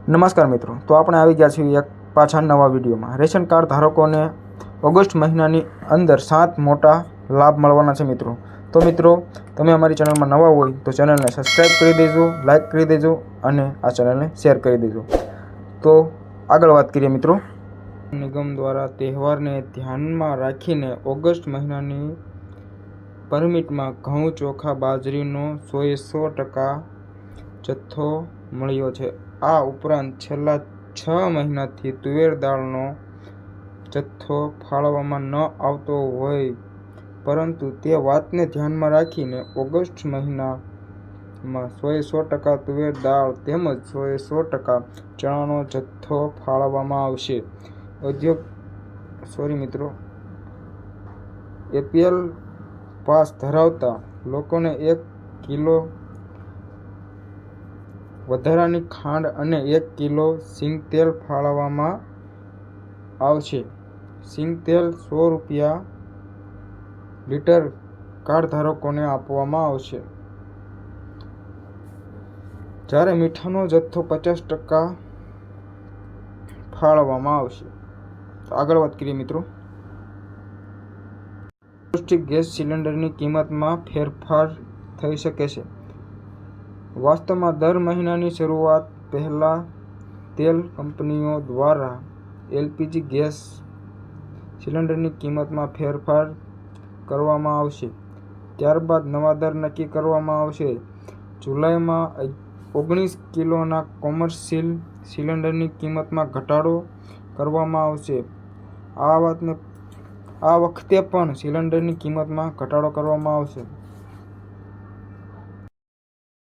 નમસ્કાર મિત્રો, તો આપણે આવી ગયા છીએ એક પાછા નવા વિડીયોમાં। રેશન કાર્ડ ધારકોને ઓગસ્ટ મહિનાની અંદર 7 મોટા લાભ મળવાના છે મિત્રો। તો મિત્રો, તમે અમારી ચેનલમાં નવા હોય તો ચેનલને સબસ્ક્રાઈબ કરી દેજો, લાઇક કરી દેજો અને આ ચેનલને શેર કરી દેજો। તો આગળ વાત કરીએ મિત્રો। નિગમ દ્વારા તહેવારને ધ્યાનમાં રાખીને ઓગસ્ટ મહિનાની પરમિટમાં ઘઉં, ચોખા, બાજરીનો 100% જથ્થો મળ્યો છે। આ ઉપરાંત છેલ્લા 6 મહિનાથી તુવેર દાળનો જથ્થો ફાળવવામાં ન આવતો હોય, પરંતુ તે વાતને ધ્યાનમાં રાખીને ઓગસ્ટ મહિનામાં 100% તુવેર દાળ તેમજ 100% ચણાનો જથ્થો ફાળવવામાં આવશે। એપીએલ પાસ ધરાવતા લોકોને 1 કિલો વધારાની ખાંડ અને 1 કિલો સિંગતેલ ફાળવવામાં આવશે। સિંગતેલ ₹100 લીટર કાર્ડ ધારકોને આપવામાં આવશે, જ્યારે મીઠાનો જથ્થો 50% ફાળવવામાં આવશે। આગળ વાત કરીએ મિત્રો। ડોમેસ્ટિક ગેસ સિલિન્ડરની કિંમતમાં ફેરફાર થઈ શકે છે। વાસ્તવમાં દર મહિનાની શરૂઆત પહેલા તેલ કંપનીઓ દ્વારા એલપીજી ગેસ સિલિન્ડરની કિંમતમાં ફેરફાર કરવામાં આવશે, ત્યારબાદ નવા દર નક્કી કરવામાં આવશે। જુલાઈમાં 19 કિલોના કોમર્શિયલ સિલિન્ડરની કિંમતમાં ઘટાડો કરવામાં આવશે। આ વખતે પણ સિલિન્ડરની કિંમતમાં ઘટાડો કરવામાં આવશે।